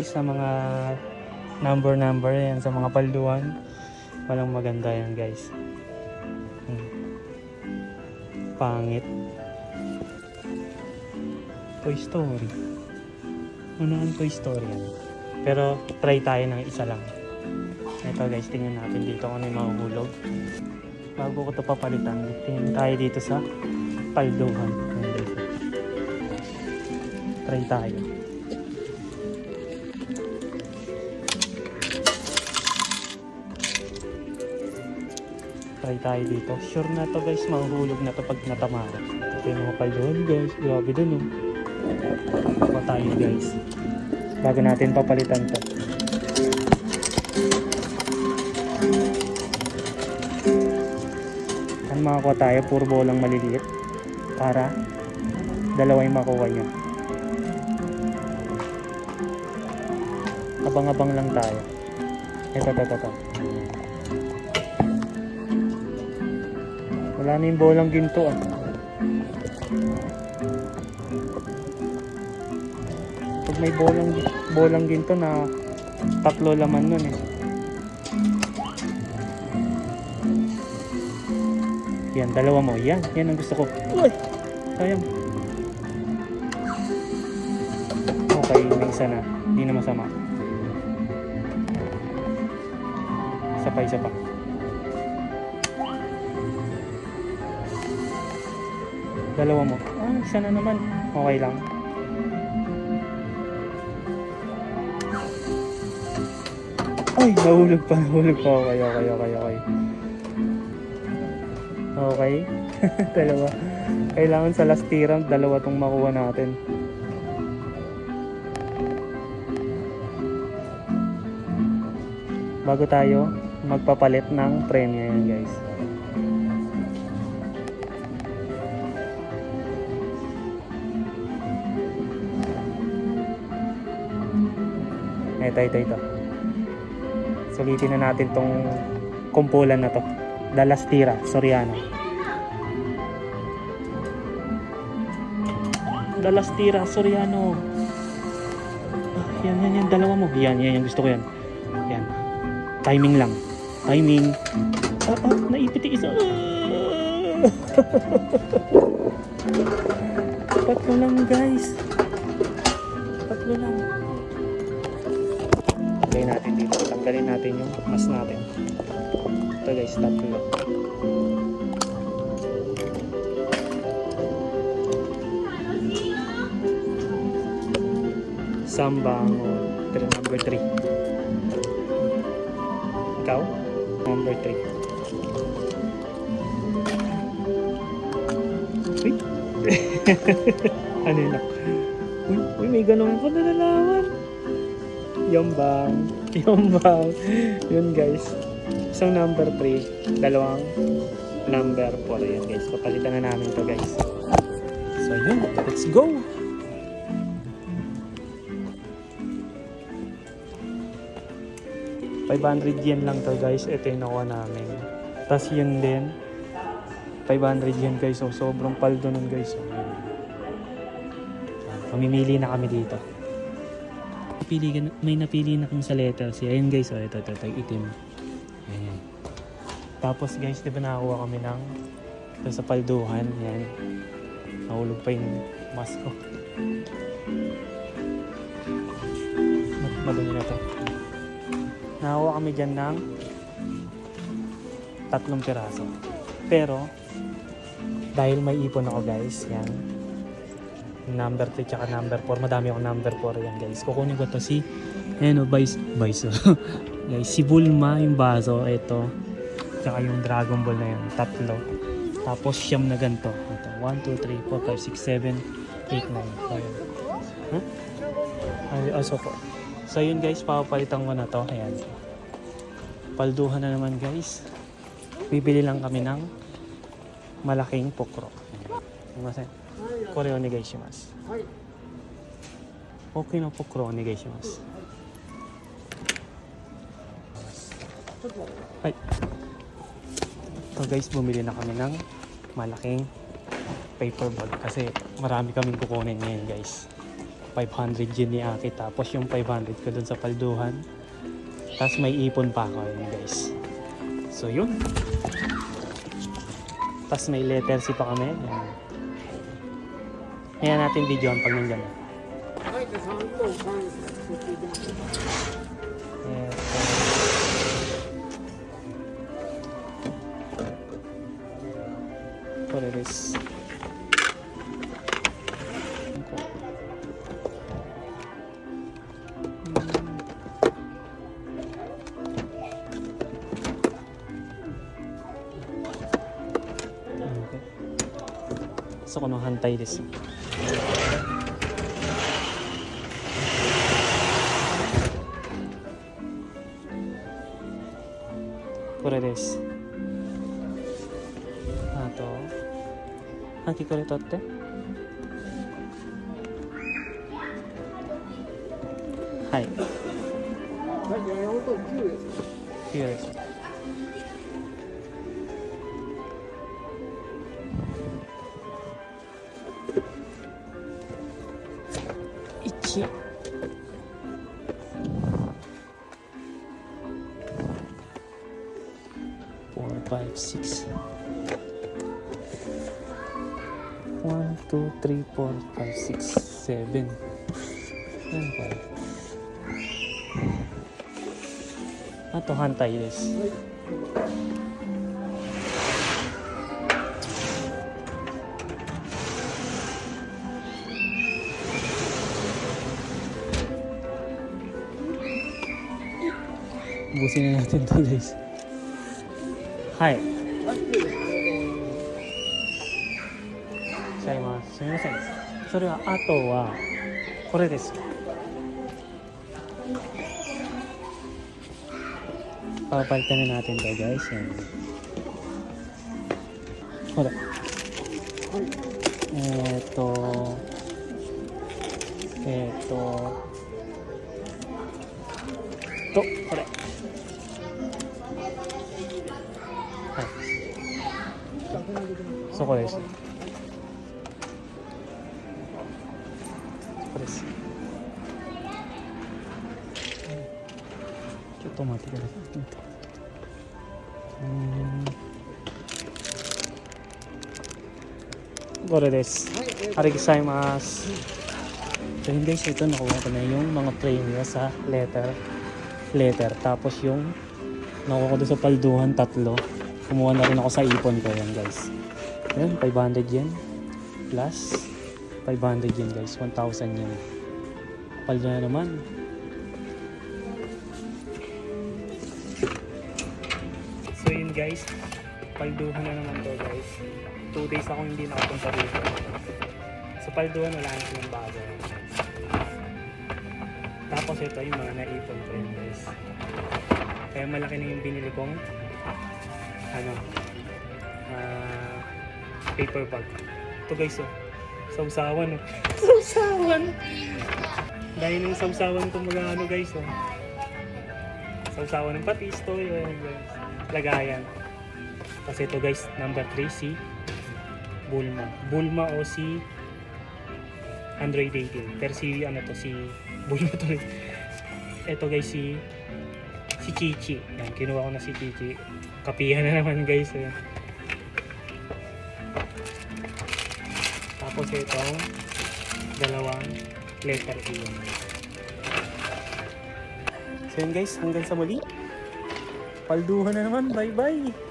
Sa mga number yan, sa mga palduan, walang maganda yan guys. Pangit. Toy Story. Unaan Toy Story yan. Pero try tayo ng isa lang. Ito guys, tingnan natin dito kung ano yung mahuhulog. Bago ko ito papalitan, tingnan tayo dito sa palduhan. Try tayo. Try tayo dito. Sure na to guys, mahuhulog na to pag natamaran. Ito yung mga palduhan guys. Grabe dun oh. Pa tayo guys. Bago natin papalitan to. Ang makakuha tayo, puro bolang maliliit. Para dalawa yung makuha nyo. Abang-abang lang tayo. Ito. Wala na yung bolang ginto ah. Pag may bolang ginto na tatlo laman nun eh. Yan, dalawa mo. Yan ang gusto ko. Uy! Sayang. Okay, may isa na. Hindi na masama. Isa pa. Dalawa mo. Isa na naman. Okay lang. Ay, nahulog pa. Okay. Dalawa. Kailangan sa last tirang, dalawa tong makuha natin. Bago tayo magpapalit ng premyo yan guys. Ito. Sulitin na natin tong kumpulan na to. Dalastira, Soriano. Dalastira, Soriano. Yan, dalawa mo. Yan, yung gusto ko yan. Yan. Timing lang. Naipit yung isa. Tatlo lang guys. Tatlo lang. Tanggalin natin dito. Tanggalin natin yung mas natin. Ito guys, tatlo. Sambangon. Number 3. Ikaw? Number 3. Uy! Ano yun? Uy, may ganun ko na nalaman. Yombang. Yun guys. Isang number 3. Dalawang number 4. Yan guys. Papalitan na namin to guys. So yun. Let's go! ₱500 lang to guys. Ito yung nakuha namin. Tapos yun din. ₱500 guys. So sobrang paldo nun guys. So, mamimili na kami dito. May napili na kung sa letters. Ayan guys. Ito itim. Ayan. Tapos guys, di ba nakakuha kami ng ito sa palduhan. Ayan. Nahulog pa yung mask ko. Madumi na to. Nakakuha kami dyan ng 3 piraso. Pero, dahil may ipon ako guys, yan. Number 3 tsaka number 4. Madami akong number 4 yan guys. Kukunin ko to si, guys, si Bulma, yung baso, ito. Tsaka yung Dragon Ball na yun, 3. Tapos siyam na ganito. Ito, 1, 2, 3, 4, 5, 6, 7, 8, 9. Ayan. Huh? Ay, aso po. So yun guys, papapalitan ko na to. Ayan. Palduhan na naman guys. Bibili lang kami ng malaking pokro. Koreo onegaishimasu. Okay na pokro onegaishimasu. Ay. So guys, bumili na kami ng malaking paper bag kasi marami kaming kukunin ngayon guys. 500 yun ni Aki. Tapos yung 500 ko dun sa palduhan. Tapos may ipon pa ako yun guys. So yun. Tapos may letter C pa kami. Yan. Kaya natin videoan pag nandyan. What it is. So, kung hantay this. What it is. あと、あきこれ取って。はい。9です。1 4 5 6 1 2 3 4 5 6 7 yan paあと反対です。Ubusin na natin to guys. Hi. Shaimasu. Sumimasen. それはあとはこれです。Papalitan na natin to guys. Yan. Hold on. To, これ。はい。そこです。そこです。ちょっと待ってください。これです。ありがとうございます。So yun guys, ito nakuha ko na yung mga premium sa letter. Tapos yung nakuha ko doon sa palduhan, 3. Kumuha na rin ako sa ipon ko yan guys. Yan, 500 yen. Plus 500 yen guys, 1,000 yen. Palduhan na naman. So yun guys, palduhan na naman to guys. 2 days ako hindi nakapunta dito. Sa palduhan wala na silang bago. Tapos ito yung mga naipon ko yun guys. Kaya malaki na yung binili kong paper bag. Ito guys oh. Sausawan oh. Sausawan! Dahil ng sausawan ko magano guys oh. Sausawan ng patis to yun guys. Lagayan. Kasi ito guys, number 3 si Bulma o si Android 18. Pero si si Bulma to. Ito guys si Chichi. Yan, kinuha ko na si Chichi. Kapihan na naman guys. Ayan. Tapos itong 2 letter E. So yun guys, hanggang sa muli. Palduhan na naman. Bye bye!